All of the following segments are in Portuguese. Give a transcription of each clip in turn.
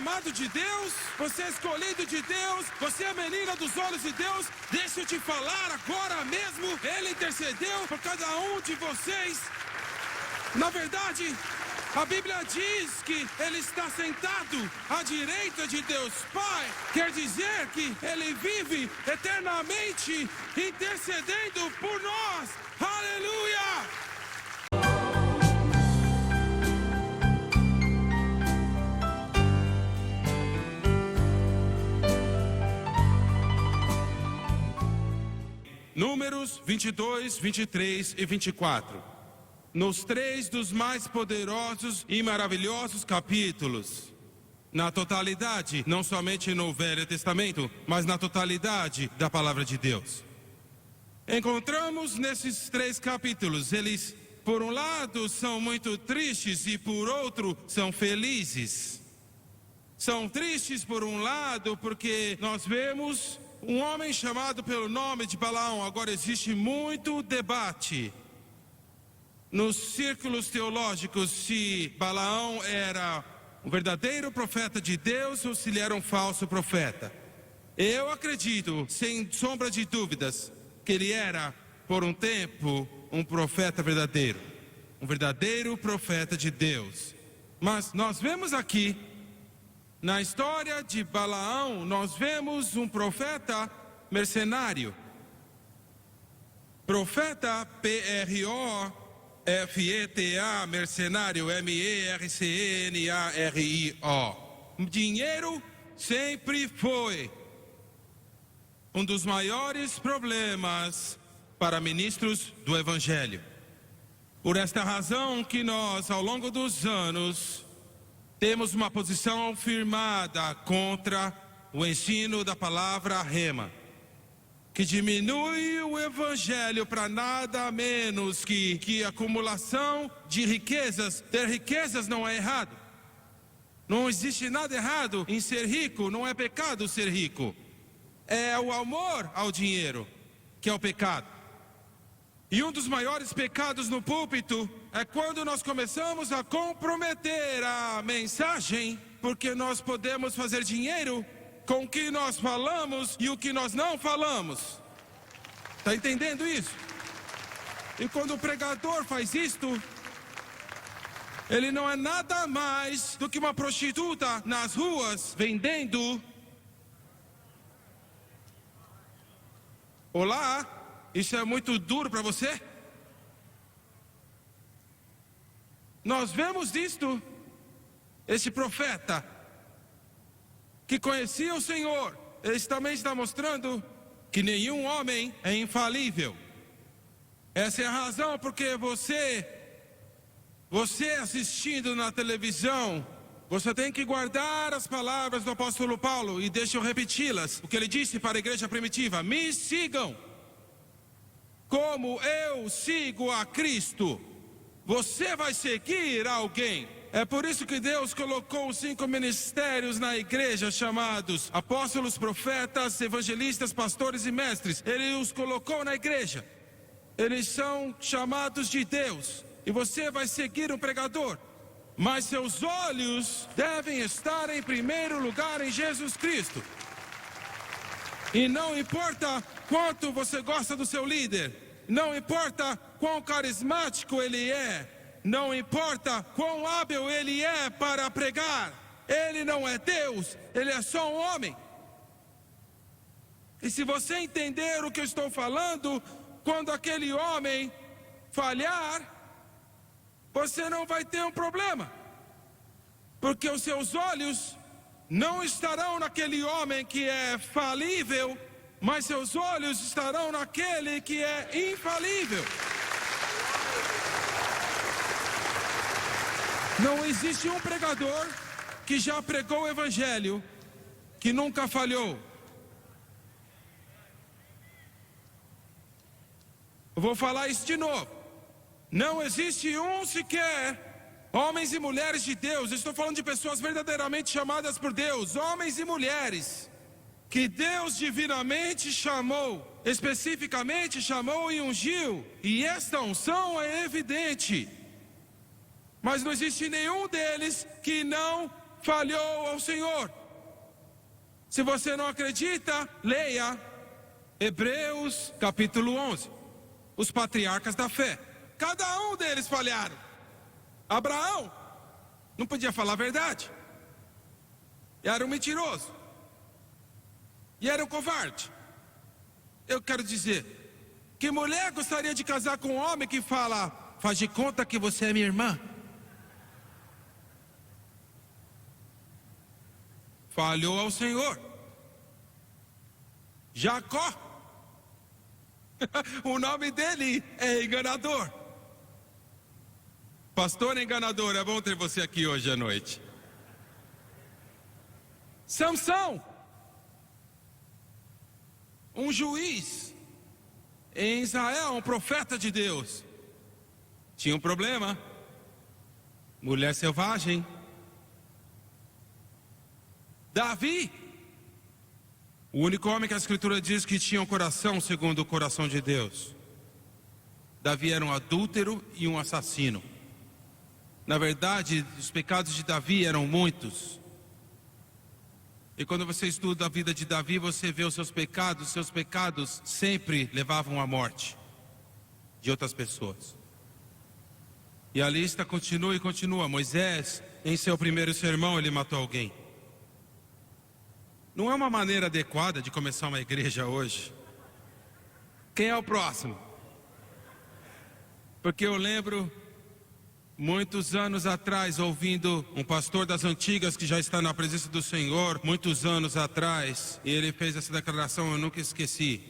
amado de Deus, você é escolhido de Deus, você é a menina dos olhos de Deus. Deixa eu te falar agora mesmo, Ele intercedeu por cada um de vocês. Na verdade, a Bíblia diz que Ele está sentado à direita de Deus Pai. Quer dizer que Ele vive eternamente intercedendo por nós. Aleluia! Números 22, 23 e 24. Nos 3 dos mais poderosos e maravilhosos capítulos. Na totalidade, não somente no Velho Testamento, mas na totalidade da palavra de Deus. Encontramos nesses 3 capítulos, eles, por um lado, são muito tristes e por outro, são felizes. São tristes por um lado, porque nós vemos um homem chamado pelo nome de Balaão. Agora existe muito debate nos círculos teológicos se Balaão era um verdadeiro profeta de Deus ou se ele era um falso profeta. Eu acredito, sem sombra de dúvidas, que ele era, por um tempo, um profeta verdadeiro. Um verdadeiro profeta de Deus. Mas nós vemos aqui, na história de Balaão, nós vemos um profeta mercenário. Profeta P-R-O-F-E-T-A, mercenário, M-E-R-C-E-N-A-R-I-O. Dinheiro sempre foi um dos maiores problemas para ministros do Evangelho. Por esta razão que nós, ao longo dos anos, temos uma posição firmada contra o ensino da palavra rema, que diminui o Evangelho para nada menos que acumulação de riquezas. Ter riquezas não é errado. Não existe nada errado em ser rico, não é pecado ser rico. É o amor ao dinheiro que é o pecado. E um dos maiores pecados no púlpito é quando nós começamos a comprometer a mensagem, porque nós podemos fazer dinheiro com o que nós falamos e o que nós não falamos. Está entendendo isso? E quando o pregador faz isto, ele não é nada mais do que uma prostituta nas ruas vendendo. Olá, isso é muito duro para você? Nós vemos isto, esse profeta que conhecia o Senhor, ele também está mostrando que nenhum homem é infalível. Essa é a razão porque você assistindo na televisão, você tem que guardar as palavras do apóstolo Paulo, e deixa eu repeti-las, o que ele disse para a igreja primitiva: me sigam como eu sigo a Cristo. Você vai seguir alguém. É por isso que Deus colocou os 5 ministérios na igreja, chamados apóstolos, profetas, evangelistas, pastores e mestres. Ele os colocou na igreja. Eles são chamados de Deus. E você vai seguir um pregador. Mas seus olhos devem estar em primeiro lugar em Jesus Cristo. E não importa quanto você gosta do seu líder, não importa quão carismático ele é, não importa quão hábil ele é para pregar, ele não é Deus, ele é só um homem. E se você entender o que eu estou falando, quando aquele homem falhar, você não vai ter um problema, porque os seus olhos não estarão naquele homem que é falível, mas seus olhos estarão naquele que é infalível. Não existe um pregador que já pregou o Evangelho que nunca falhou. Eu vou falar isso de novo. Não existe um sequer, homens e mulheres de Deus, estou falando de pessoas verdadeiramente chamadas por Deus, homens e mulheres, que Deus divinamente chamou, especificamente chamou e ungiu, e esta unção é evidente. Mas não existe nenhum deles que não falhou ao Senhor. Se você não acredita, leia Hebreus capítulo 11. Os patriarcas da fé. Cada um deles falharam. Abraão não podia falar a verdade. Era um mentiroso. E era um covarde. Eu quero dizer, que mulher gostaria de casar com um homem que fala, faz de conta que você é minha irmã? Falhou ao Senhor. Jacó. O nome dele é enganador. Pastor enganador, é bom ter você aqui hoje à noite. Samsão. Um juiz em Israel, um profeta de Deus. Tinha um problema. Mulher selvagem. Davi. O único homem que a Escritura diz que tinha um coração segundo o coração de Deus. Davi era um adúltero e um assassino. Na verdade, os pecados de Davi eram muitos. E quando você estuda a vida de Davi, você vê os seus pecados sempre levavam à morte de outras pessoas. E a lista continua e continua. Moisés, em seu primeiro sermão, ele matou alguém. Não é uma maneira adequada de começar uma igreja hoje. Quem é o próximo? Porque eu lembro, muitos anos atrás, ouvindo um pastor das antigas que já está na presença do Senhor, muitos anos atrás, e ele fez essa declaração, eu nunca esqueci.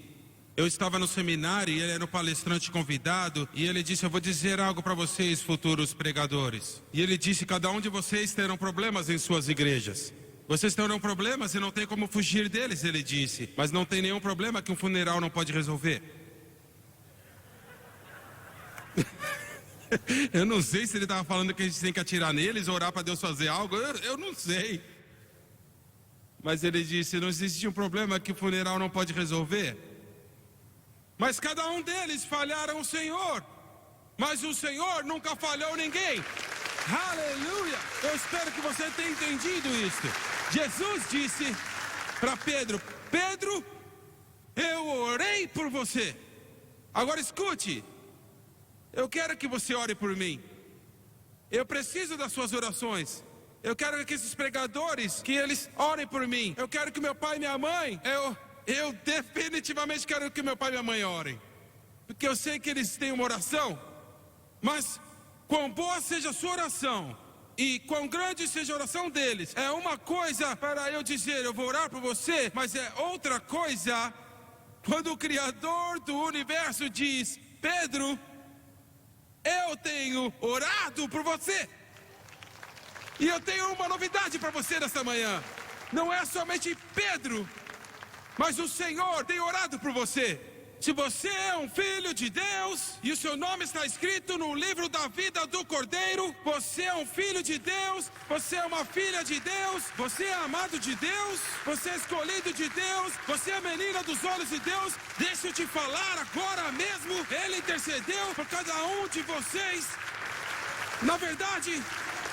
Eu estava no seminário e ele era um palestrante convidado, e ele disse, eu vou dizer algo para vocês, futuros pregadores. E ele disse, cada um de vocês terão problemas em suas igrejas. Vocês terão problemas e não tem como fugir deles, ele disse. Mas não tem nenhum problema que um funeral não pode resolver. Eu não sei se ele estava falando que a gente tem que atirar neles, orar para Deus fazer algo, eu não sei. Mas ele disse, não existe um problema que o funeral não pode resolver. Mas cada um deles falharam o Senhor. Mas o Senhor nunca falhou ninguém. Aleluia! Eu espero que você tenha entendido isso. Jesus disse para Pedro, Pedro, eu orei por você. Agora escute. Eu quero que você ore por mim. Eu preciso das suas orações. Eu quero que esses pregadores, que eles orem por mim. Eu quero que meu pai e minha mãe, eu definitivamente quero que meu pai e minha mãe orem. Porque eu sei que eles têm uma oração. Mas quão boa seja a sua oração e quão grande seja a oração deles, é uma coisa para eu dizer, eu vou orar por você. Mas é outra coisa quando o Criador do universo diz, Pedro, eu tenho orado por você. E eu tenho uma novidade para você nesta manhã. Não é somente Pedro, mas o Senhor tem orado por você. Se você é um filho de Deus e o seu nome está escrito no livro da vida do Cordeiro, você é um filho de Deus, você é uma filha de Deus, você é amado de Deus, você é escolhido de Deus, você é a menina dos olhos de Deus. Deixa eu te falar agora mesmo, Ele intercedeu por cada um de vocês. Na verdade,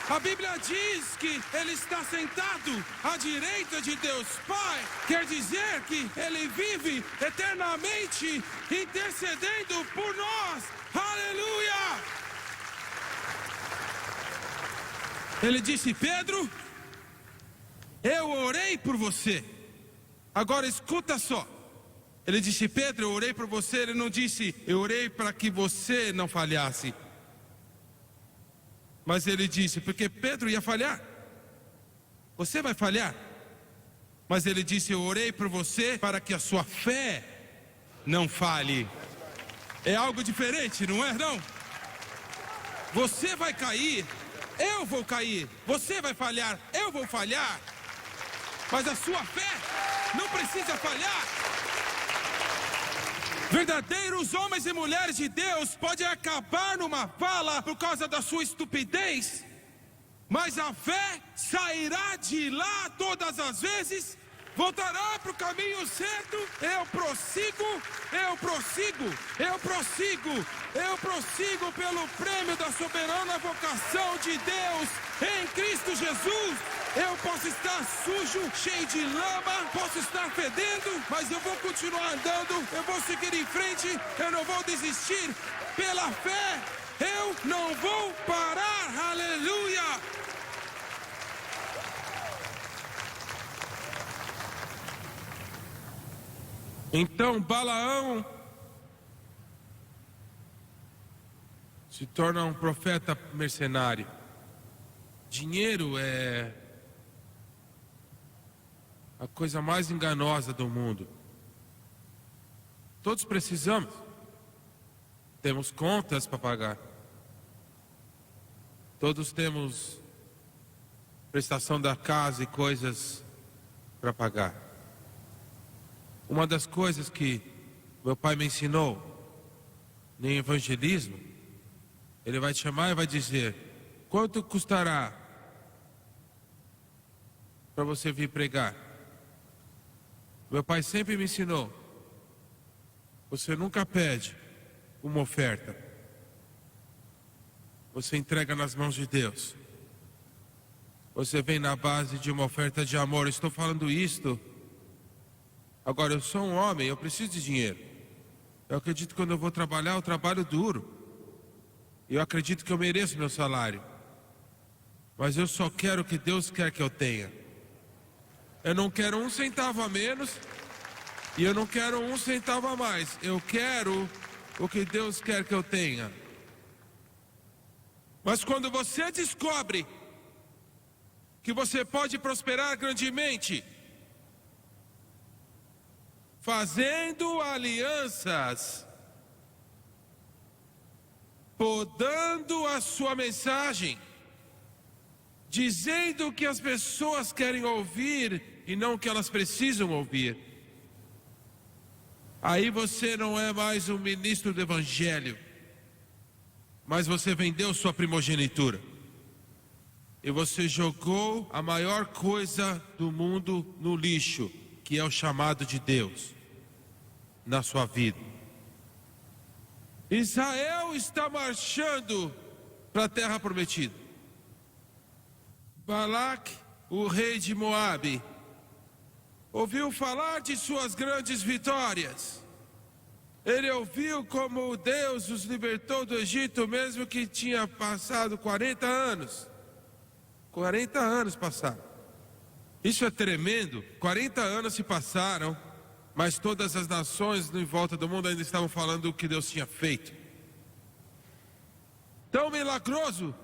a Bíblia diz que Ele está sentado à direita de Deus Pai. Quer dizer que Ele vive eternamente intercedendo por nós. Aleluia! Ele disse, Pedro, eu orei por você. Agora escuta só. Ele disse, Pedro, eu orei por você. Ele não disse, eu orei para que você não falhasse. Mas ele disse, porque Pedro ia falhar. Você vai falhar. Mas ele disse, eu orei por você para que a sua fé não falhe. É algo diferente, não é não? Você vai cair, eu vou cair. Você vai falhar, eu vou falhar. Mas a sua fé não precisa falhar. Verdadeiros homens e mulheres de Deus podem acabar numa fala por causa da sua estupidez, mas a fé sairá de lá todas as vezes, voltará para o caminho certo. Eu prossigo pelo prêmio da soberana vocação de Deus em Cristo Jesus. Eu posso estar sujo, cheio de lama, posso estar fedendo, mas eu vou continuar andando, eu vou seguir em frente, eu não vou desistir. Pela fé, eu não vou parar. Aleluia! Então Balaão se torna um profeta mercenário. Dinheiro é a coisa mais enganosa do mundo. Todos precisamos. Temos contas para pagar. Todos temos prestação da casa e coisas para pagar. Uma das coisas que meu pai me ensinou no evangelismo, ele vai te chamar e vai dizer: quanto custará para você vir pregar? Meu pai sempre me ensinou: você nunca pede uma oferta, você entrega nas mãos de Deus. Você vem na base de uma oferta de amor. Eu estou falando isto. Agora, eu sou um homem, eu preciso de dinheiro. Eu acredito que quando eu vou trabalhar, eu trabalho duro. Eu acredito que eu mereço meu salário. Mas eu só quero o que Deus quer que eu tenha. Eu não quero 1 centavo a menos e eu não quero 1 centavo a mais. Eu quero o que Deus quer que eu tenha. Mas quando você descobre que você pode prosperar grandemente fazendo alianças, podando a sua mensagem, dizendo o que as pessoas querem ouvir e não o que elas precisam ouvir, aí você não é mais um ministro do evangelho, mas você vendeu sua primogenitura e você jogou a maior coisa do mundo no lixo, que é o chamado de Deus na sua vida. Israel está marchando para a terra prometida. Balaque, o rei de Moabe, ouviu falar de suas grandes vitórias. Ele ouviu como Deus os libertou do Egito, mesmo que tinha passado 40 anos. 40 anos passaram. Isso é tremendo. 40 anos se passaram, mas todas as nações em volta do mundo ainda estavam falando o que Deus tinha feito. Tão milagroso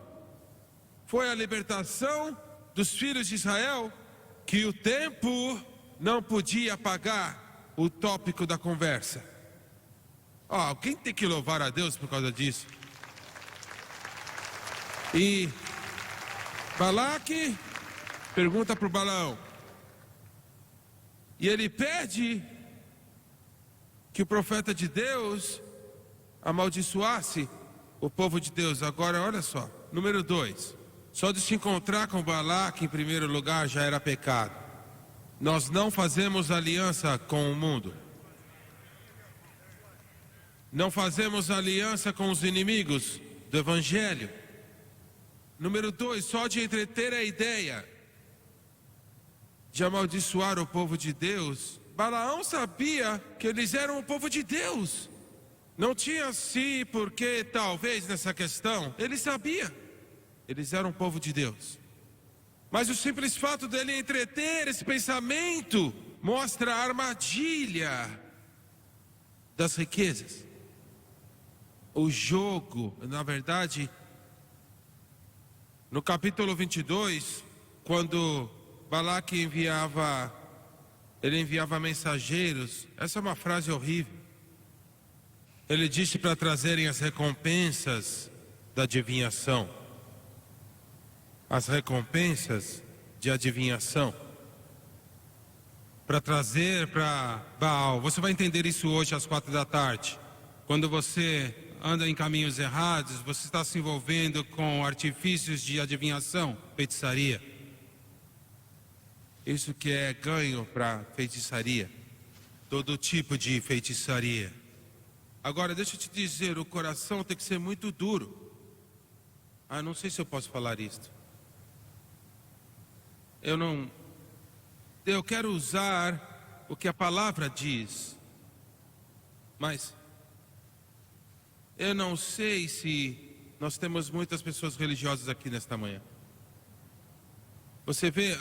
foi a libertação dos filhos de Israel, que o tempo não podia apagar o tópico da conversa. Alguém tem que louvar a Deus por causa disso. E Balaque pergunta para o Balaão, e ele pede que o profeta de Deus amaldiçoasse o povo de Deus. Agora olha só, número 2, só de se encontrar com Balaque em primeiro lugar já era pecado. Nós não fazemos aliança com o mundo, não fazemos aliança com os inimigos do evangelho. Número 2, só de entreter a ideia de amaldiçoar o povo de Deus. Balaão sabia que eles eram o povo de Deus. Não tinha se, porque, talvez nessa questão. Ele sabia. Eles eram o povo de Deus. Mas o simples fato dele entreter esse pensamento mostra a armadilha das riquezas. O jogo, na verdade, no capítulo 22, quando Balaque enviava mensageiros. Essa é uma frase horrível. Ele disse para trazerem as recompensas da adivinhação. As recompensas de adivinhação. Para trazer para Baal. Você vai entender isso hoje às 4 da tarde. Quando você anda em caminhos errados, você está se envolvendo com artifícios de adivinhação, feitiçaria. Isso que é ganho para feitiçaria. Todo tipo de feitiçaria. Agora, deixa eu te dizer, o coração tem que ser muito duro. Não sei se eu posso falar isto. Eu quero usar o que a palavra diz, mas eu não sei se nós temos muitas pessoas religiosas aqui nesta manhã. Você vê,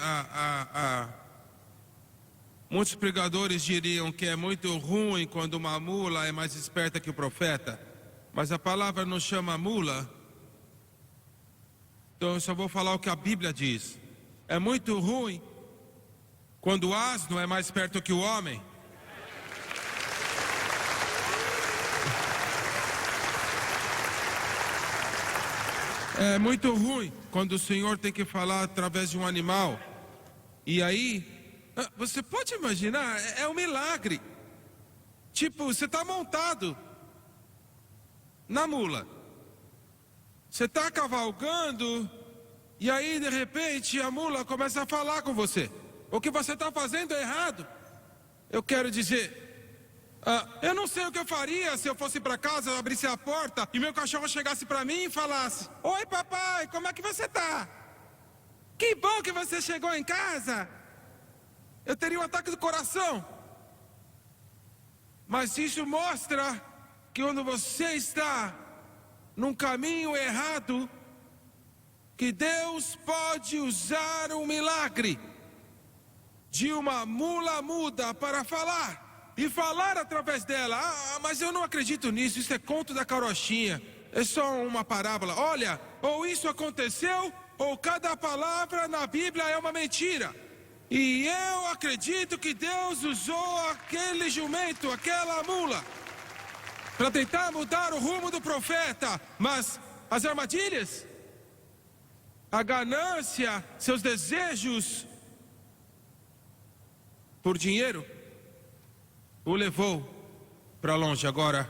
muitos pregadores diriam que é muito ruim quando uma mula é mais esperta que o profeta, mas a palavra não chama mula. Então eu só vou falar o que a Bíblia diz. É muito ruim quando o asno é mais esperto que o homem. É muito ruim quando o Senhor tem que falar através de um animal. E aí, você pode imaginar, é um milagre. Tipo, você está montado na mula, você está cavalgando, e aí de repente a mula começa a falar com você. O que você está fazendo é errado. Eu quero dizer, eu não sei o que eu faria se eu fosse para casa, abrisse a porta e meu cachorro chegasse para mim e falasse: oi papai, como é que você está? Que bom que você chegou em casa. Eu teria um ataque do coração. Mas isso mostra que quando você está num caminho errado, que Deus pode usar um milagre de uma mula muda para falar, e falar através dela. Mas eu não acredito nisso, isso é conto da carochinha, é só uma parábola. Olha, ou isso aconteceu, ou cada palavra na Bíblia é uma mentira. E eu acredito que Deus usou aquele jumento, aquela mula, para tentar mudar o rumo do profeta. Mas as armadilhas, a ganância, seus desejos por dinheiro, o levou para longe. Agora,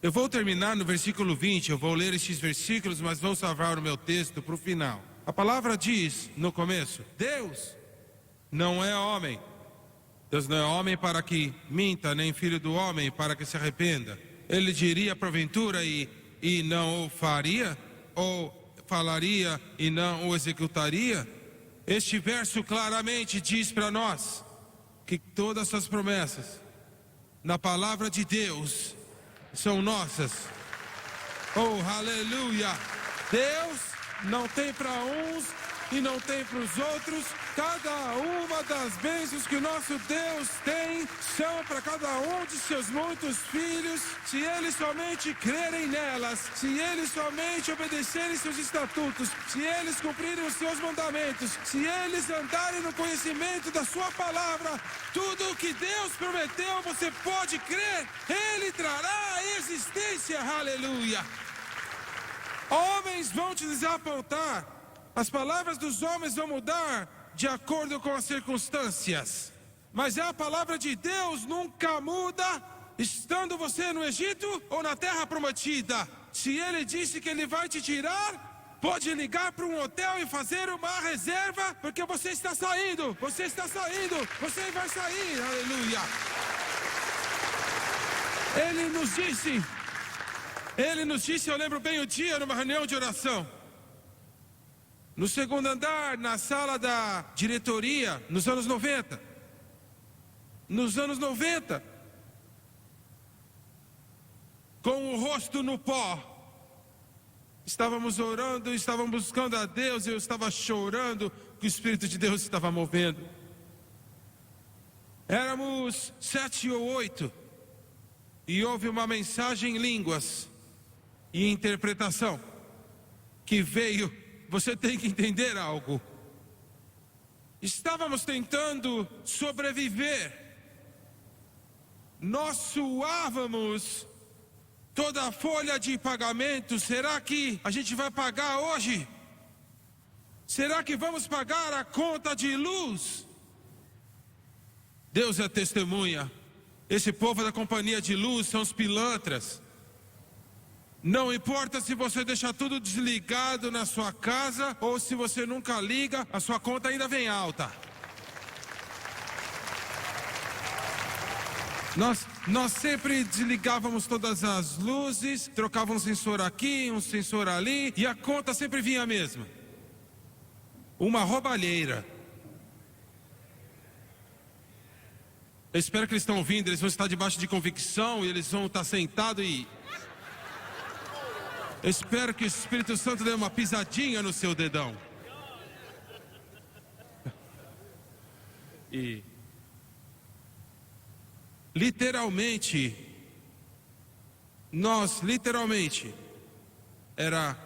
eu vou terminar no versículo 20, eu vou ler estes versículos, mas vou salvar o meu texto para o final. A palavra diz no começo: Deus não é homem. Deus não é homem para que minta, nem filho do homem para que se arrependa. Ele diria porventura e não o faria? Ou falaria e não o executaria? Este verso claramente diz para nós que todas as promessas na palavra de Deus são nossas. Oh, aleluia! Deus não tem para uns e não tem para os outros. Cada uma das bênçãos que o nosso Deus tem são para cada um de seus muitos filhos, se eles somente crerem nelas, se eles somente obedecerem seus estatutos, se eles cumprirem os seus mandamentos, se eles andarem no conhecimento da sua palavra. Tudo o que Deus prometeu, você pode crer, Ele trará à existência. Aleluia! Homens vão te desapontar, as palavras dos homens vão mudar de acordo com as circunstâncias, mas a palavra de Deus nunca muda, estando você no Egito ou na terra prometida. Se Ele disse que Ele vai te tirar, pode ligar para um hotel e fazer uma reserva, porque você está saindo, você vai sair. Aleluia! Ele nos disse, eu lembro bem o dia, numa reunião de oração, no segundo andar, na sala da diretoria, nos anos 90. Com o rosto no pó, estávamos orando, estávamos buscando a Deus, eu estava chorando, que o Espírito de Deus estava movendo. Éramos 7 ou 8, e houve uma mensagem em línguas e interpretação que veio. Você tem que entender algo. Estávamos tentando sobreviver. Nós suávamos toda a folha de pagamento. Será que a gente vai pagar hoje? Será que vamos pagar a conta de luz? Deus é testemunha. Esse povo da companhia de luz são os pilantras. Não importa se você deixa tudo desligado na sua casa ou se você nunca liga, a sua conta ainda vem alta. Nós sempre desligávamos todas as luzes, trocávamos um sensor aqui, um sensor ali, e a conta sempre vinha a mesma. uma roubalheira. Eu espero que eles estão ouvindo, eles vão estar debaixo de convicção e eles vão estar sentados e... Eu espero que o Espírito Santo dê uma pisadinha no seu dedão. E... literalmente, era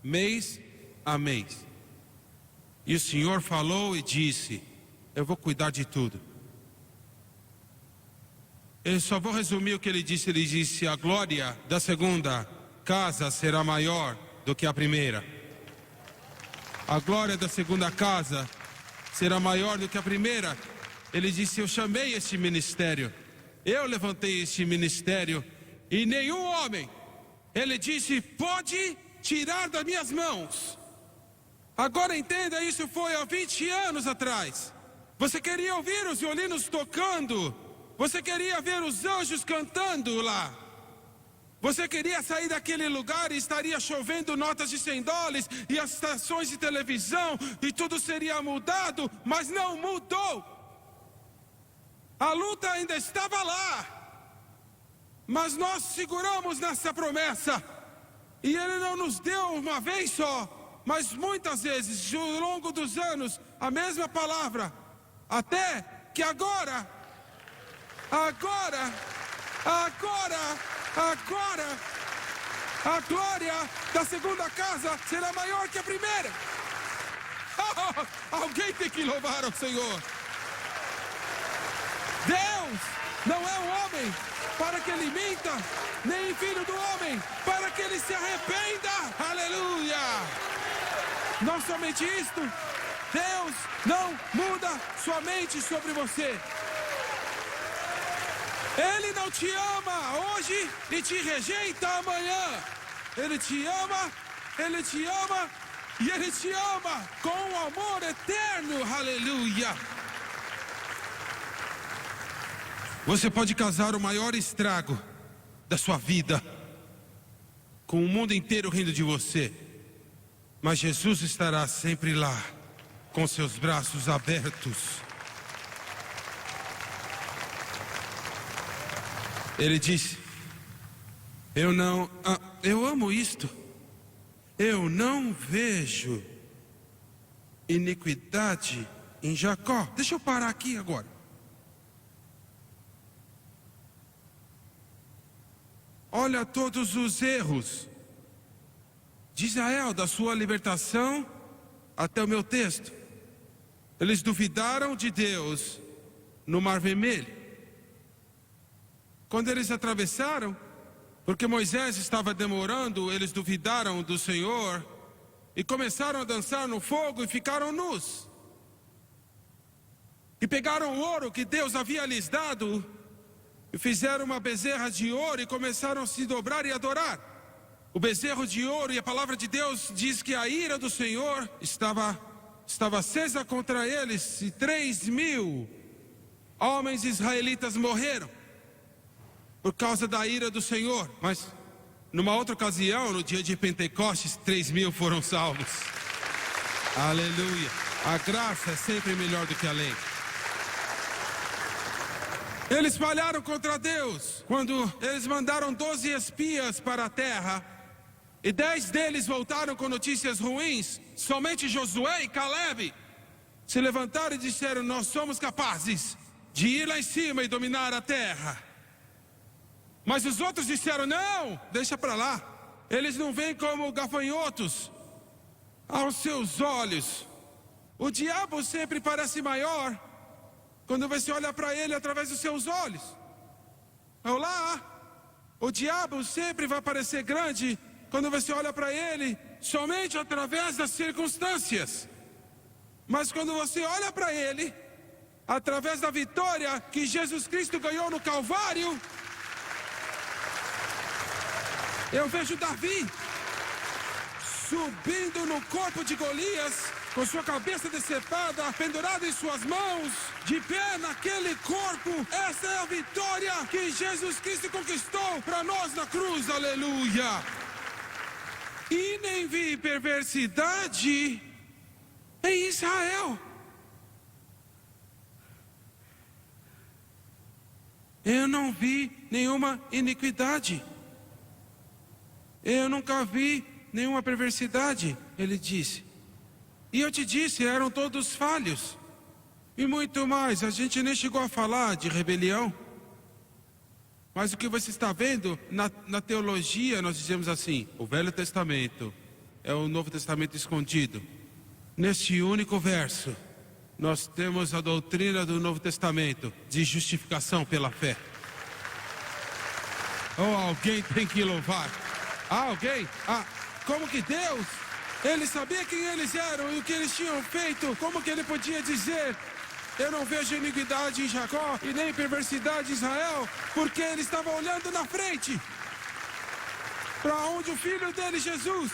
mês a mês. E o Senhor falou e disse: eu vou cuidar de tudo. Eu só vou resumir o que ele disse. Ele disse: a glória da segunda casa será maior do que a primeira. A glória da segunda casa será maior do que a primeira. Ele disse: eu chamei este ministério, eu levantei este ministério, e nenhum homem, ele disse, pode tirar das minhas mãos. Agora entenda, isso foi há 20 anos atrás. Você queria ouvir os violinos tocando, você queria ver os anjos cantando lá, você queria sair daquele lugar e estaria chovendo notas de $100 e as estações de televisão e tudo seria mudado, mas não mudou. A luta ainda estava lá, mas nós seguramos nessa promessa. E Ele não nos deu uma vez só, mas muitas vezes, ao longo dos anos, a mesma palavra, até que agora, a glória da segunda casa será maior que a primeira. Alguém tem que louvar ao Senhor. Deus não é um homem para que ele minta, nem filho do homem para que ele se arrependa. Aleluia! Não somente isto, Deus não muda sua mente sobre você. Ele não te ama hoje e te rejeita amanhã. Ele te ama e Ele te ama com um amor eterno. Aleluia! Você pode causar o maior estrago da sua vida, com o mundo inteiro rindo de você, mas Jesus estará sempre lá, com seus braços abertos. Ele disse: eu amo isto, eu não vejo iniquidade em Jacó. Deixa eu parar aqui agora. Olha todos os erros de Israel, da sua libertação até o meu texto. Eles duvidaram de Deus no Mar Vermelho. Quando eles atravessaram, porque Moisés estava demorando, eles duvidaram do Senhor e começaram a dançar no fogo e ficaram nus. E pegaram o ouro que Deus havia lhes dado e fizeram uma bezerra de ouro e começaram a se dobrar e adorar. O bezerro de ouro, e a palavra de Deus diz que a ira do Senhor estava acesa contra eles, e 3.000 homens israelitas morreram por causa da ira do Senhor. Mas numa outra ocasião, no dia de Pentecostes, 3.000 foram salvos. Aleluia! A graça é sempre melhor do que a lei. Eles falharam contra Deus quando eles mandaram 12 espias para a terra, e 10 deles voltaram com notícias ruins. Somente Josué e Caleb se levantaram e disseram: nós somos capazes de ir lá em cima e dominar a terra. Mas os outros disseram: não, deixa para lá, eles não vêm como gafanhotos aos seus olhos. O diabo sempre parece maior quando você olha para ele através dos seus olhos. Olá, o diabo sempre vai parecer grande quando você olha para ele somente através das circunstâncias. Mas quando você olha para ele através da vitória que Jesus Cristo ganhou no Calvário, eu vejo Davi subindo no corpo de Golias, com sua cabeça decepada, pendurada em suas mãos, de pé naquele corpo. Essa é a vitória que Jesus Cristo conquistou para nós na cruz. Aleluia! E nem vi perversidade em Israel. Eu não vi nenhuma iniquidade. Eu nunca vi nenhuma perversidade, ele disse. E eu te disse, eram todos falhos. E muito mais, a gente nem chegou a falar de rebelião. Mas o que você está vendo, na teologia nós dizemos assim, o Velho Testamento é o Novo Testamento escondido. Neste único verso, nós temos a doutrina do Novo Testamento de justificação pela fé. Oh, alguém tem que louvar. Alguém? Como que Deus, ele sabia quem eles eram e o que eles tinham feito. Como que ele podia dizer, eu não vejo iniquidade em Jacó e nem perversidade em Israel, porque ele estava olhando na frente, para onde o filho dele, Jesus,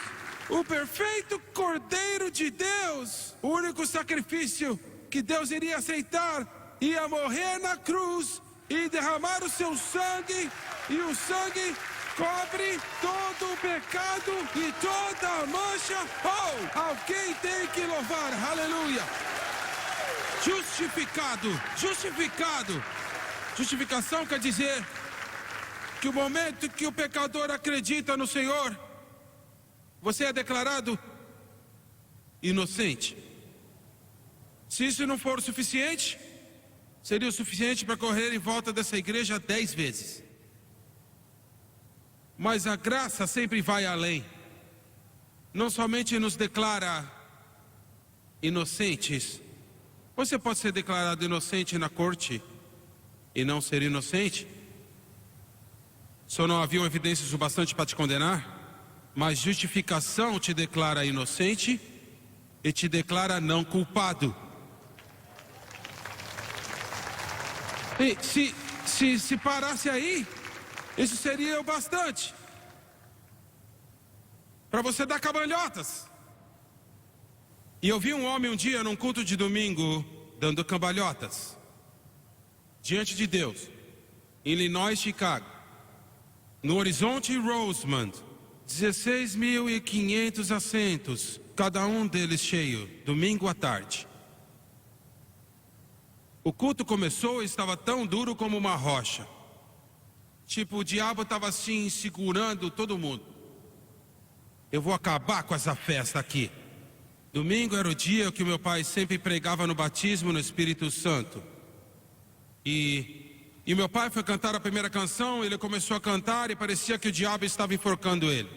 o perfeito Cordeiro de Deus, o único sacrifício que Deus iria aceitar, ia morrer na cruz e derramar o seu sangue, e o sangue cobre todo o pecado e toda a mancha. Oh, alguém tem que louvar, aleluia. Justificado, justificado. Justificação quer dizer que o momento que o pecador acredita no Senhor, você é declarado inocente. Se isso não for o suficiente, seria o suficiente para correr em volta dessa igreja 10 vezes. Mas a graça sempre vai além. Não somente nos declara inocentes. Você pode ser declarado inocente na corte e não ser inocente. Só não haviam evidências o bastante para te condenar. Mas justificação te declara inocente e te declara não culpado. E se parasse aí, isso seria o bastante para você dar cambalhotas. E eu vi um homem um dia num culto de domingo dando cambalhotas diante de Deus, em Illinois, Chicago, no Horizonte Rosemont, 16.500 assentos, cada um deles cheio, domingo à tarde. O culto começou e estava tão duro como uma rocha. Tipo, o diabo estava assim, segurando todo mundo. Eu vou acabar com essa festa aqui. Domingo era o dia que o meu pai sempre pregava no batismo no Espírito Santo. E meu pai foi cantar a primeira canção, ele começou a cantar e parecia que o diabo estava enforcando ele.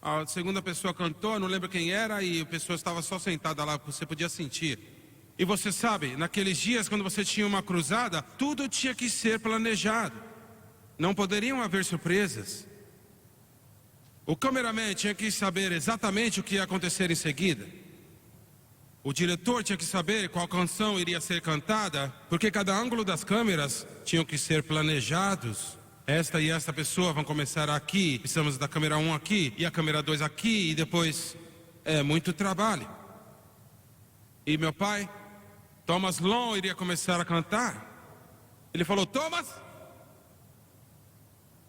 A segunda pessoa cantou, não lembro quem era, e a pessoa estava só sentada lá, você podia sentir. E você sabe, naqueles dias quando você tinha uma cruzada, tudo tinha que ser planejado. Não poderiam haver surpresas. O cameraman tinha que saber exatamente o que ia acontecer em seguida. O diretor tinha que saber qual canção iria ser cantada, porque cada ângulo das câmeras tinham que ser planejados. Esta e esta pessoa vão começar aqui, precisamos da câmera 1 aqui, e a câmera 2 aqui, e depois é muito trabalho. E meu pai, Thomas Long, iria começar a cantar. Ele falou, Thomas,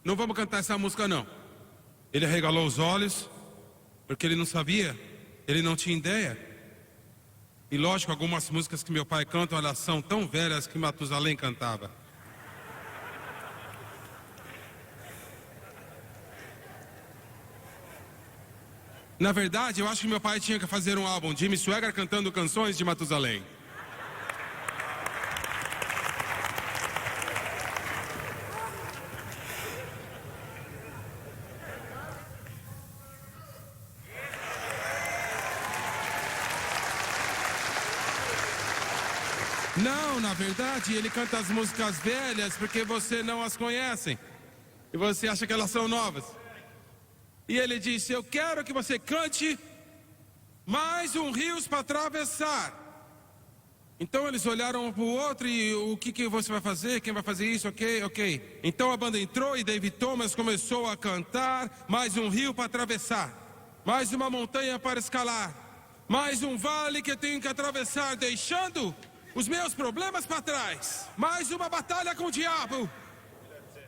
não vamos cantar essa música não. Ele arregalou os olhos, porque ele não sabia, ele não tinha ideia. E lógico, algumas músicas que meu pai canta, elas são tão velhas que Matusalém cantava. Na verdade, eu acho que meu pai tinha que fazer um álbum, Jimmy Swaggart cantando canções de Matusalém. Não, na verdade, ele canta as músicas velhas porque você não as conhece. E você acha que elas são novas. E ele disse, eu quero que você cante mais um Rios para atravessar. Então eles olharam um para o outro e o que você vai fazer? Quem vai fazer isso? Ok. Então a banda entrou e David Thomas começou a cantar mais um rio para atravessar. Mais uma montanha para escalar. Mais um vale que eu tenho que atravessar, deixando os meus problemas para trás. Mais uma batalha com o diabo.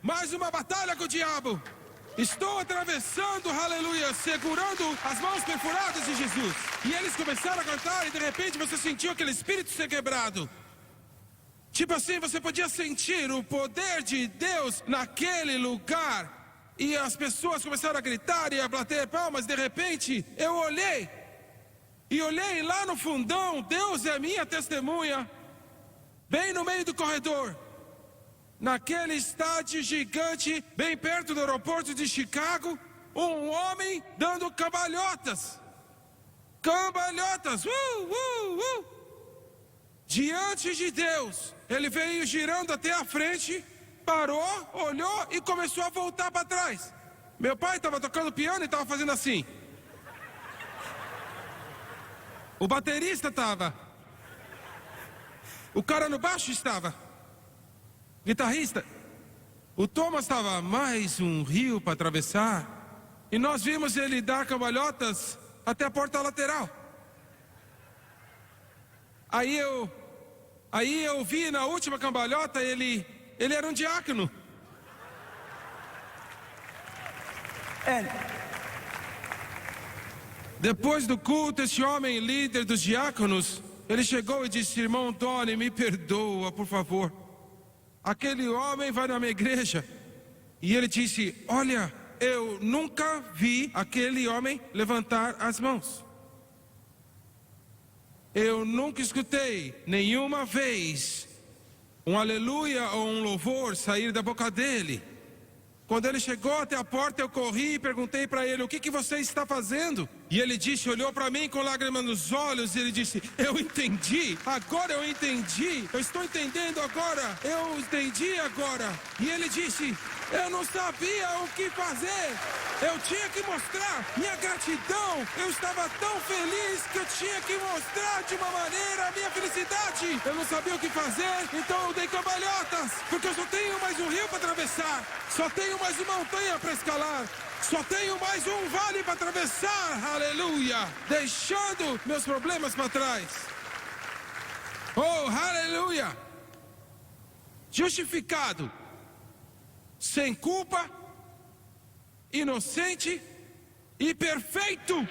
Mais uma batalha com o diabo. Estou atravessando, aleluia, segurando as mãos perfuradas de Jesus. E eles começaram a cantar e de repente você sentiu aquele espírito ser quebrado. Tipo assim, você podia sentir o poder de Deus naquele lugar. E as pessoas começaram a gritar e a bater palmas. De repente, eu olhei. E olhei lá no fundão, Deus é minha testemunha. Bem no meio do corredor. Naquele estádio gigante, bem perto do aeroporto de Chicago, um homem dando cambalhotas. Cambalhotas. Diante de Deus. Ele veio girando até a frente, parou, olhou e começou a voltar para trás. Meu pai estava tocando piano e estava fazendo assim. O baterista estava. O cara no baixo estava. Guitarrista. O Thomas estava. Mais um rio para atravessar. E nós vimos ele dar cambalhotas até a porta lateral. Aí eu vi na última cambalhota, ele era um diácono. Depois do culto, esse homem, líder dos diáconos, ele chegou e disse: irmão Tony, me perdoa, por favor. Aquele homem vai na minha igreja. E ele disse: olha, eu nunca vi aquele homem levantar as mãos. Eu nunca escutei nenhuma vez um aleluia ou um louvor sair da boca dele. Quando ele chegou até a porta, eu corri e perguntei para ele: o que você está fazendo? E ele disse, olhou para mim com lágrimas nos olhos e ele disse: eu entendi, agora eu entendi, eu estou entendendo agora, eu entendi agora. E ele disse: eu não sabia o que fazer, eu tinha que mostrar minha gratidão, eu estava tão feliz que eu tinha que mostrar de uma maneira a minha felicidade. Eu não sabia o que fazer, então eu dei cambalhotas, porque eu só tenho mais um rio para atravessar, só tenho mais uma montanha para escalar, só tenho mais um vale para atravessar, aleluia, deixando meus problemas para trás. Oh, aleluia. Justificado, sem culpa, inocente e perfeito.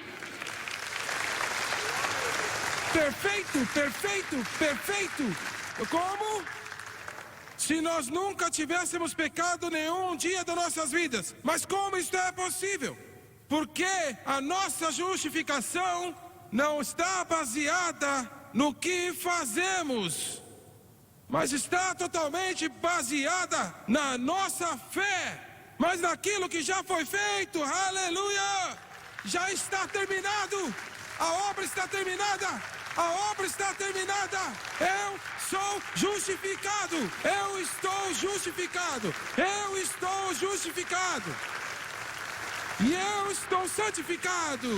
Perfeito, perfeito, perfeito. Como? Se nós nunca tivéssemos pecado nenhum dia das nossas vidas. Mas como isso é possível? Porque a nossa justificação não está baseada no que fazemos, mas está totalmente baseada na nossa fé, mas naquilo que já foi feito. Aleluia! Já está terminado. A obra está terminada. A obra está terminada. Eu sou justificado. Eu estou justificado. Eu estou justificado. E eu estou santificado.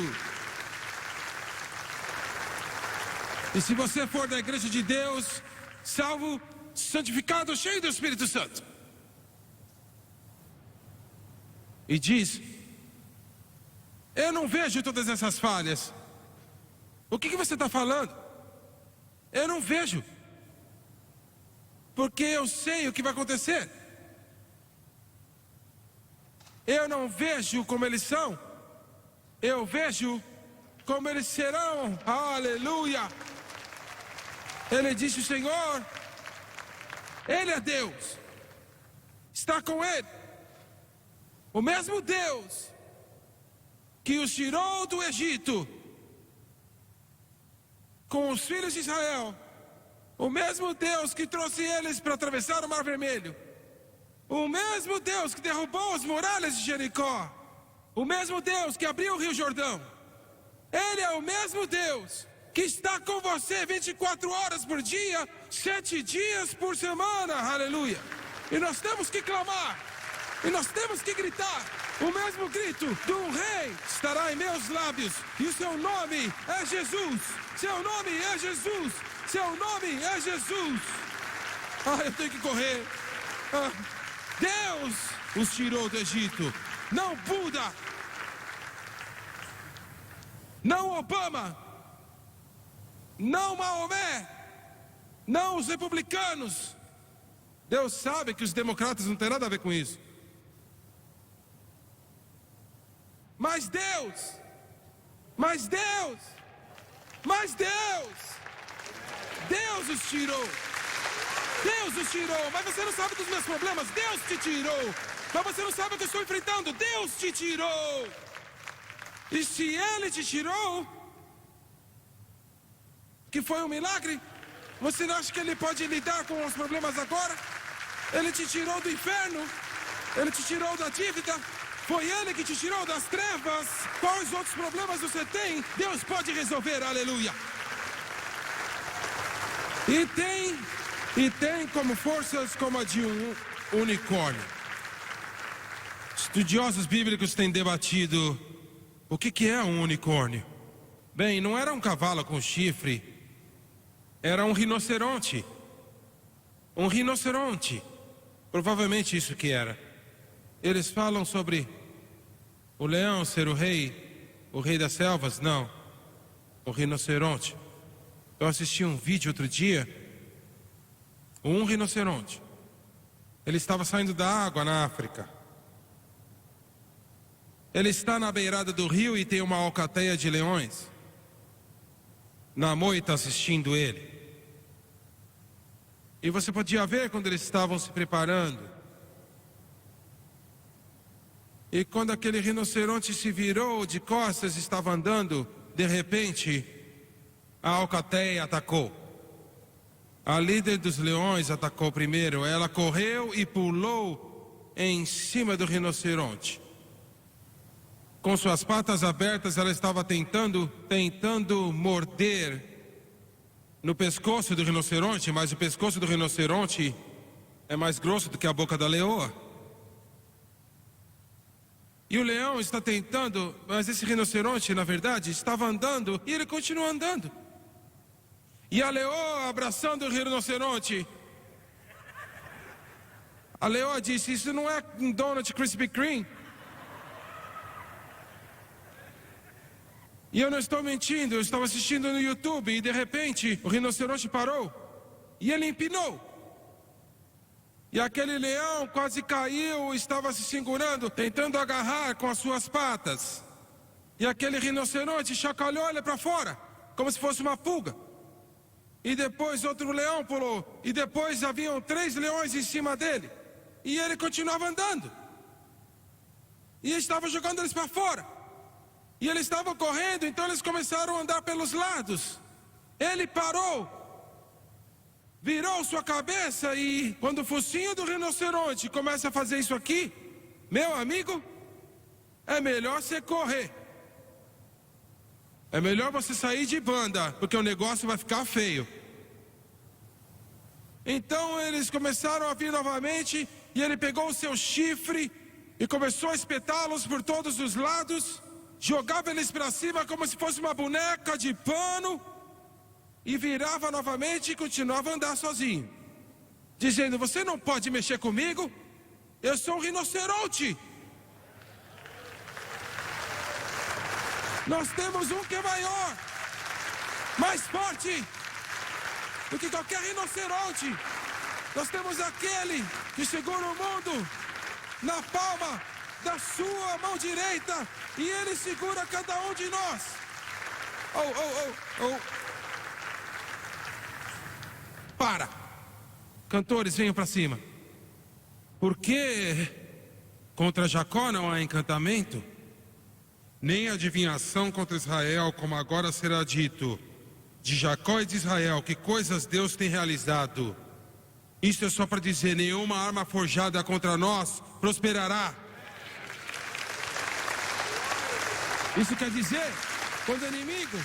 E se você for da igreja de Deus, salvo, santificado, cheio do Espírito Santo, e diz: eu não vejo todas essas falhas. O que você está falando? Eu não vejo, porque eu sei o que vai acontecer. Eu não vejo como eles são, eu vejo como eles serão. Aleluia. Ele disse: o Senhor, Ele é Deus, está com Ele. O mesmo Deus que os tirou do Egito com os filhos de Israel, o mesmo Deus que trouxe eles para atravessar o Mar Vermelho, o mesmo Deus que derrubou as muralhas de Jericó, o mesmo Deus que abriu o Rio Jordão, Ele é o mesmo Deus que está com você 24 horas por dia, 7 dias por semana. Aleluia. E nós temos que clamar, e nós temos que gritar. O mesmo grito do rei estará em meus lábios, e o seu nome é Jesus. Seu nome é Jesus. Seu nome é Jesus. Eu tenho que correr. Deus os tirou do Egito. Não Buda, não Obama, não Maomé, não os republicanos. Deus sabe que os democratas não têm nada a ver com isso. Mas Deus, mas Deus, mas Deus, Deus os tirou. Deus os tirou, mas você não sabe dos meus problemas. Deus te tirou. Mas você não sabe o que eu estou enfrentando. Deus te tirou. E se Ele te tirou, que foi um milagre, você não acha que Ele pode lidar com os problemas agora? Ele te tirou do inferno. Ele te tirou da dívida. Foi Ele que te tirou das trevas. Quais outros problemas você tem? Deus pode resolver, aleluia. E tem como forças como a de um unicórnio. Estudiosos bíblicos têm debatido o que é um unicórnio. Bem, não era um cavalo com chifre, era um rinoceronte. Um rinoceronte, provavelmente isso que era. Eles falam sobre o leão ser o rei das selvas. Não, o rinoceronte. Eu assisti um vídeo outro dia. Um rinoceronte. Ele estava saindo da água na África. Ele está na beirada do rio e tem uma alcateia de leões na moita assistindo ele. E você podia ver quando eles estavam se preparando. E quando aquele rinoceronte se virou de costas e estava andando, de repente, a alcateia atacou. A líder dos leões atacou primeiro. Ela correu e pulou em cima do rinoceronte. Com suas patas abertas, ela estava tentando morder no pescoço do rinoceronte, mas o pescoço do rinoceronte é mais grosso do que a boca da leoa. E o leão está tentando, mas esse rinoceronte, na verdade, estava andando e ele continua andando. E a leoa abraçando o rinoceronte. A leoa disse: isso não é um donut Krispy Kreme. E eu não estou mentindo, eu estava assistindo no YouTube e de repente o rinoceronte parou e ele empinou. E aquele leão quase caiu, estava se segurando, tentando agarrar com as suas patas. E aquele rinoceronte chacoalhou ele para fora, como se fosse uma fuga. E depois outro leão pulou. E depois haviam 3 leões em cima dele. E ele continuava andando. E estava jogando eles para fora. E eles estavam correndo, então eles começaram a andar pelos lados. Ele parou. Virou sua cabeça e quando o focinho do rinoceronte começa a fazer isso aqui, meu amigo, é melhor você correr. É melhor você sair de banda, porque o negócio vai ficar feio. Então eles começaram a vir novamente e ele pegou o seu chifre e começou a espetá-los por todos os lados, jogava eles para cima como se fosse uma boneca de pano e virava novamente e continuava a andar sozinho, dizendo: você não pode mexer comigo, eu sou um rinoceronte. Nós temos um que é maior, mais forte do que qualquer rinoceronte. Nós temos aquele que segura o mundo na palma da sua mão direita e ele segura cada um de nós. Para. Cantores, venham para cima. Porque contra Jacó não há encantamento, nem adivinhação contra Israel, como agora será dito de Jacó e de Israel, que coisas Deus tem realizado. Isso é só para dizer: nenhuma arma forjada contra nós prosperará. Isso quer dizer, quando o inimigo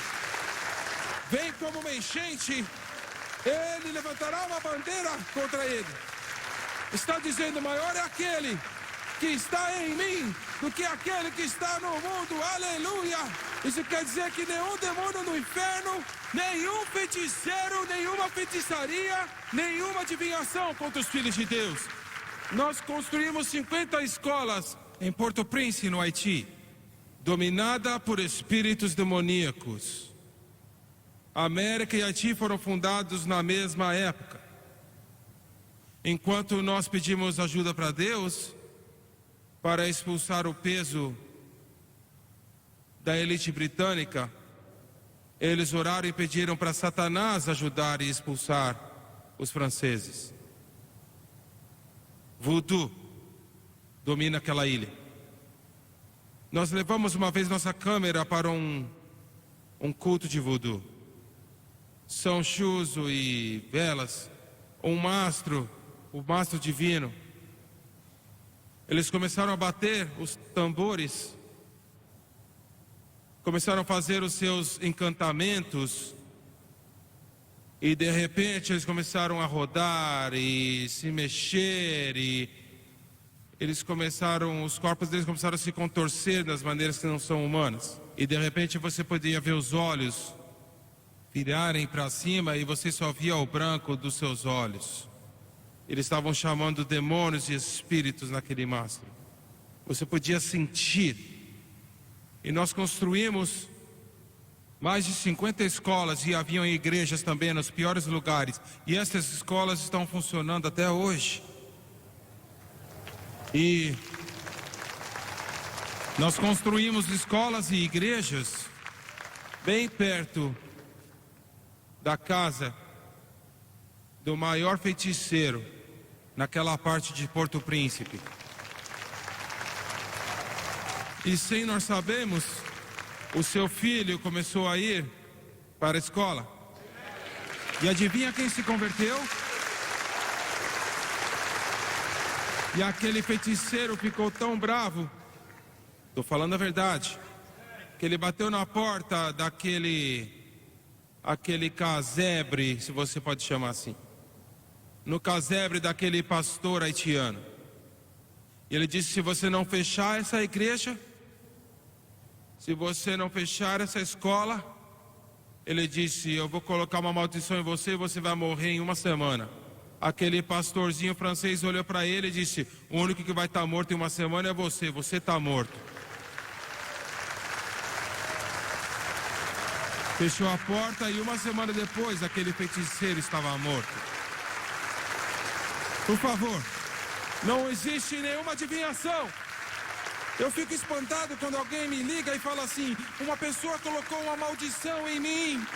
vem como uma enchente, ele levantará uma bandeira contra ele. Está dizendo: maior é aquele que está em mim do que aquele que está no mundo. Aleluia! Isso quer dizer que nenhum demônio no inferno, nenhum feiticeiro, nenhuma feitiçaria, nenhuma adivinhação contra os filhos de Deus. Nós construímos 50 escolas em Port-au-Prince, no Haiti, dominada por espíritos demoníacos. América e Haiti foram fundados na mesma época. Enquanto nós pedimos ajuda para Deus para expulsar o peso da elite britânica, eles oraram e pediram para Satanás ajudar e expulsar os franceses. Voodoo domina aquela ilha. Nós levamos uma vez nossa câmera para um culto de voodoo. São Chuzo e velas, o mastro divino. Eles começaram a bater os tambores, começaram a fazer os seus encantamentos, e de repente eles começaram a rodar e se mexer, e os corpos deles começaram a se contorcer das maneiras que não são humanas. E de repente você podia ver os olhos virarem para cima e você só via o branco dos seus olhos. Eles estavam chamando demônios e espíritos naquele mastro. Você podia sentir. E nós construímos mais de 50 escolas, e haviam igrejas também nos piores lugares. E essas escolas estão funcionando até hoje. E nós construímos escolas e igrejas bem perto da casa do maior feiticeiro naquela parte de Porto Príncipe. E sem nós sabermos, o seu filho começou a ir para a escola. E adivinha quem se converteu? E aquele feiticeiro ficou tão bravo, estou falando a verdade, que ele bateu na porta daquele casebre, se você pode chamar assim, no casebre daquele pastor haitiano. E ele disse: se você não fechar essa igreja, se você não fechar essa escola, ele disse, eu vou colocar uma maldição em você e você vai morrer em uma semana. Aquele pastorzinho francês olhou para ele e disse: o único que vai estar morto em uma semana é você está morto. Fechou a porta e uma semana depois aquele feiticeiro estava morto. Por favor, não existe nenhuma adivinhação. Eu fico espantado quando alguém me liga e fala assim: uma pessoa colocou uma maldição em mim.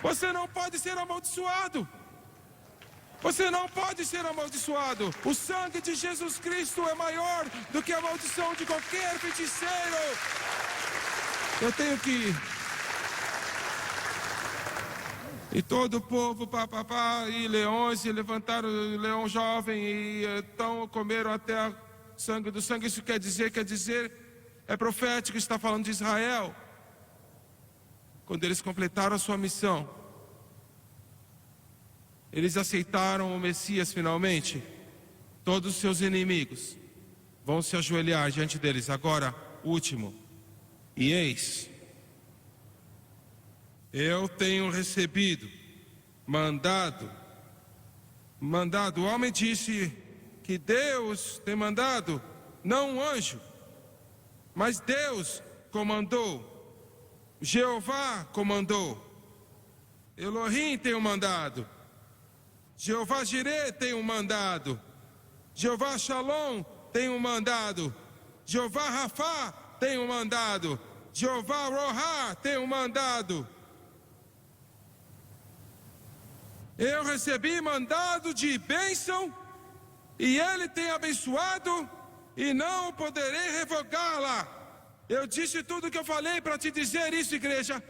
Você não pode ser amaldiçoado. Você não pode ser amaldiçoado. O sangue de Jesus Cristo é maior do que a maldição de qualquer feiticeiro. Eu tenho que ir. E todo o povo, papapá, e leões se levantaram, o leão jovem, e então comeram até a sangue do sangue. Isso quer dizer, é profético, está falando de Israel. Quando eles completaram a sua missão, eles aceitaram o Messias finalmente, todos os seus inimigos vão se ajoelhar diante deles. Agora, último, e eis, eu tenho recebido mandado, o homem disse que Deus tem mandado, não um anjo, mas Deus comandou, Jeová comandou, Elohim tem um mandado, Jeová Jireh tem um mandado, Jeová Shalom tem um mandado, Jeová Rafá tem um mandado, Jeová Rohá tem um mandado. Eu recebi mandado de bênção, e ele tem abençoado, e não poderei revogá-la. Eu disse tudo o que eu falei para te dizer isso, igreja.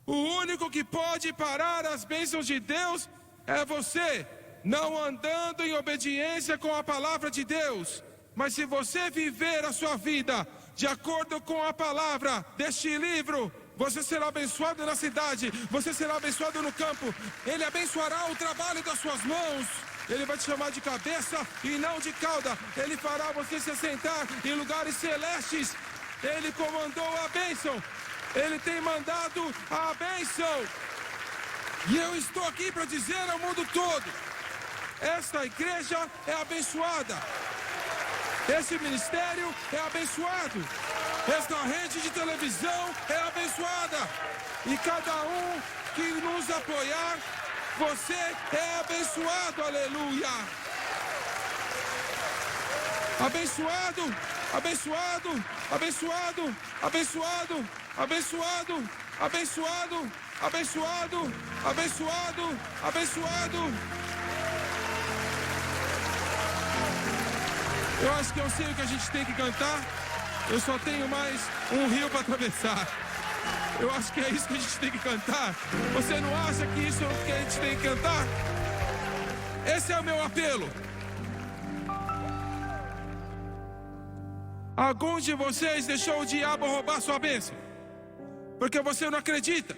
O único que pode parar as bênçãos de Deus é você, não andando em obediência com a palavra de Deus. Mas se você viver a sua vida de acordo com a palavra deste livro, você será abençoado na cidade, você será abençoado no campo. Ele abençoará o trabalho das suas mãos. Ele vai te chamar de cabeça e não de cauda. Ele fará você se assentar em lugares celestes. Ele comandou a bênção. Ele tem mandado a bênção. E eu estou aqui para dizer ao mundo todo: esta igreja é abençoada. Esse ministério é abençoado. Esta rede de televisão é abençoada. E cada um que nos apoiar, você é abençoado. Aleluia. Abençoado abençoado, abençoado, abençoado, abençoado, abençoado, abençoado, abençoado, abençoado. Eu acho que eu sei o que a gente tem que cantar. Eu só tenho mais um rio para atravessar. Eu acho que é isso que a gente tem que cantar. Você não acha que isso é o que a gente tem que cantar? Esse é o meu apelo. Alguns de vocês deixou o diabo roubar sua bênção porque você não acredita.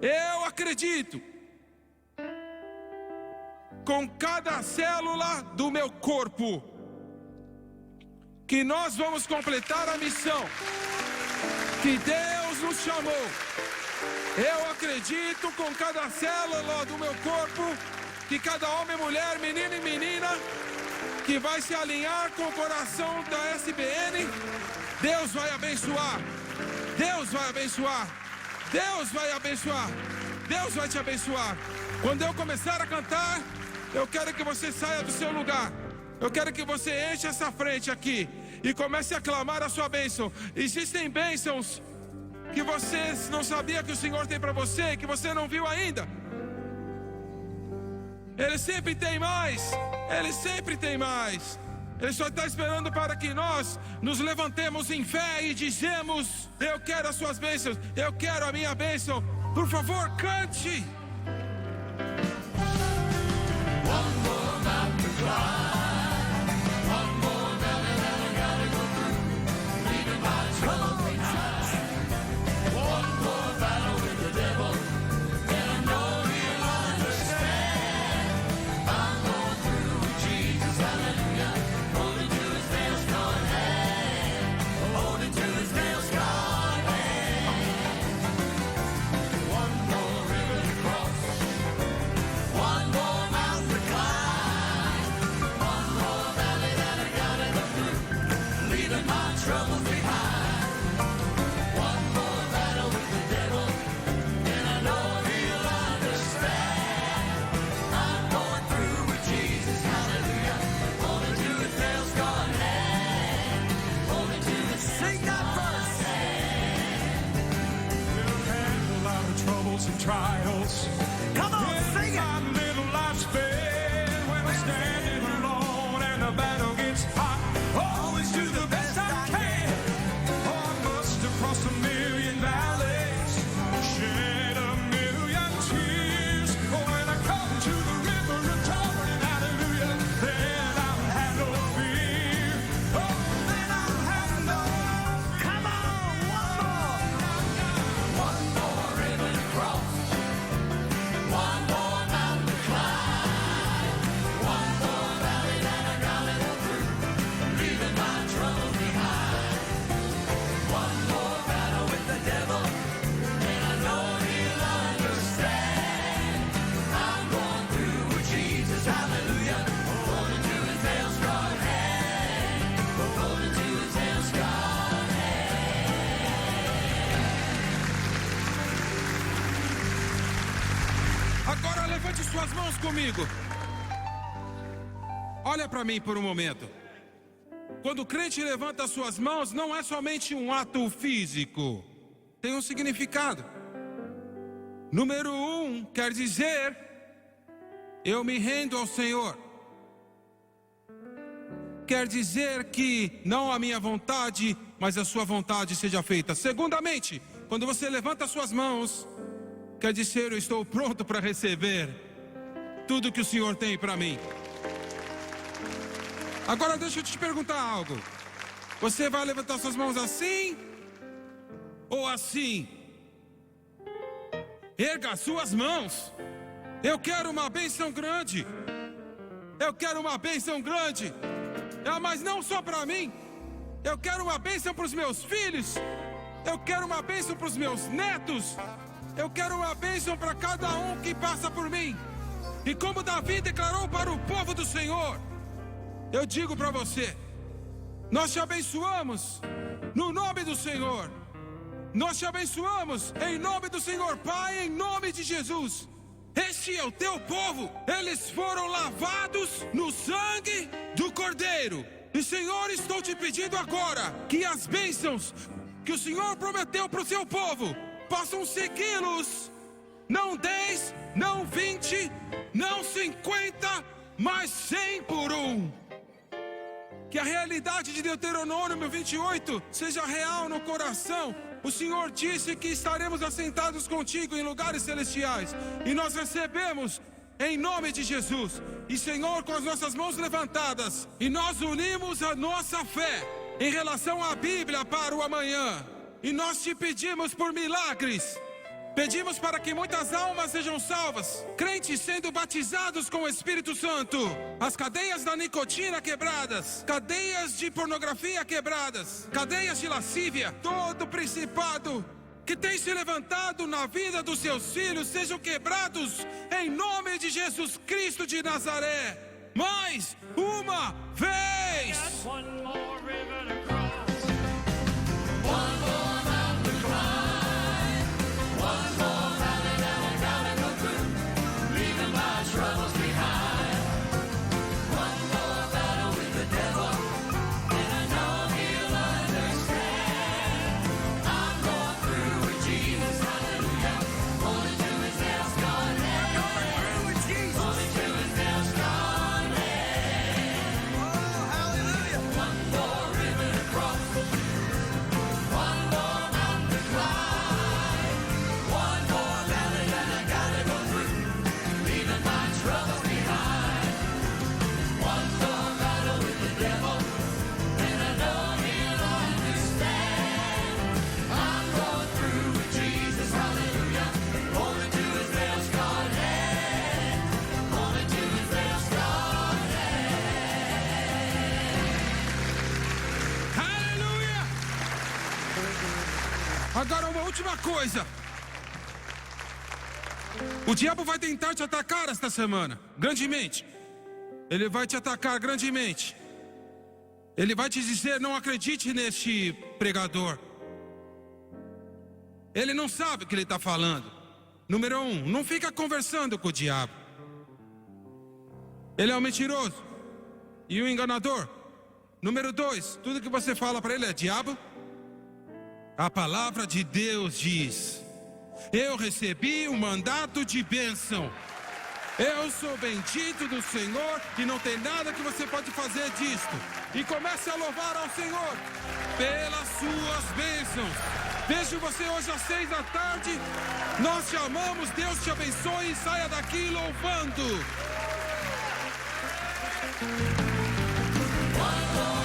Eu acredito. Com cada célula do meu corpo, que nós vamos completar a missão que Deus nos chamou. Eu acredito com cada célula do meu corpo, que cada homem, mulher, menino e menina, que vai se alinhar com o coração da SBN, Deus vai abençoar. Deus vai abençoar. Deus vai abençoar. Deus vai te abençoar. Quando eu começar a cantar, eu quero que você saia do seu lugar. Eu quero que você enche essa frente aqui e comece a clamar a sua bênção. Existem bênçãos que você não sabia que o Senhor tem para você, que você não viu ainda. Ele sempre tem mais. Ele sempre tem mais. Ele só está esperando para que nós nos levantemos em fé e dizemos: eu quero as suas bênçãos, eu quero a minha bênção. Por favor, cante. Trials. Come on, sing it. My little life's bed when I'm standing alone and the battle gets hot. Always do the best I can. Oh, I must have crossed a million valleys, shed a million tears. Oh, when I come to the river of Jordan, hallelujah, then I'll have no fear. Oh, then I'll have no. Come on, one more river to cross. One more mountain to climb, one more valley that I gotta go through, leaving my troubles behind. One more battle with the devil, and I know he'll understand. I'm going through with Jesus, hallelujah, holding to his nail-scarred hand, holding to his nail-scarred hand. Agora levante suas mãos comigo. Olha para mim por um momento. Quando o crente levanta suas mãos, não é somente um ato físico. Tem um significado. Número 1 quer dizer: eu me rendo ao Senhor. Quer dizer que não a minha vontade, mas a sua vontade seja feita. Segundamente, quando você levanta suas mãos, quer dizer: eu estou pronto para receber tudo que o Senhor tem para mim. Agora deixa eu te perguntar algo. Você vai levantar suas mãos assim ou assim? Erga as suas mãos. Eu quero uma bênção grande. Eu quero uma bênção grande. Mas não só para mim. Eu quero uma bênção para os meus filhos. Eu quero uma bênção para os meus netos. Eu quero uma bênção para cada um que passa por mim. E como Davi declarou para o povo do Senhor, eu digo para você: nós te abençoamos no nome do Senhor. Nós te abençoamos em nome do Senhor. Pai, em nome de Jesus, este é o teu povo. Eles foram lavados no sangue do Cordeiro. E Senhor, estou te pedindo agora que as bênçãos que o Senhor prometeu para o seu povo possam segui-los. Não 10, não 20, não 50, mas 100 por um. Que a realidade de Deuteronômio 28 seja real no coração. O Senhor disse que estaremos assentados contigo em lugares celestiais. E nós recebemos em nome de Jesus. E Senhor, com as nossas mãos levantadas, e nós unimos a nossa fé em relação à Bíblia para o amanhã. E nós te pedimos por milagres. Pedimos para que muitas almas sejam salvas, crentes sendo batizados com o Espírito Santo, as cadeias da nicotina quebradas, cadeias de pornografia quebradas, cadeias de lascívia, todo principado que tem se levantado na vida dos seus filhos sejam quebrados em nome de Jesus Cristo de Nazaré. Mais uma vez. One more river to cross. One more mountain to climb. One more valley that I gotta go through, leaving my troubles behind. One more battle with the devil, and I know he'll understand. I'm going through with Jesus, hallelujah. Only to his nails gone hand. Only to his nails gone hand. Oh, hallelujah. One more river to cross. One more mountain to climb. One more valley that I gotta go through, leaving my troubles behind. One more battle with the devil, and I know he'll understand. I'm going through with Jesus, hallelujah. Only to his nails gone hand. Only to his nails gone Aleluia! Agora uma última coisa. O diabo vai tentar te atacar esta semana, grandemente. Ele vai te atacar grandemente. Ele vai te dizer, não acredite neste pregador. Ele não sabe o que ele está falando. Número 1, não fica conversando com o diabo. Ele é um mentiroso e um enganador. Número 2, tudo que você fala para ele é diabo. A palavra de Deus diz: eu recebi um mandato de bênção. Eu sou bendito do Senhor e não tem nada que você pode fazer disto. E comece a louvar ao Senhor pelas suas bênçãos. Vejo você hoje às 6 da tarde. Nós te amamos, Deus te abençoe e saia daqui louvando. One more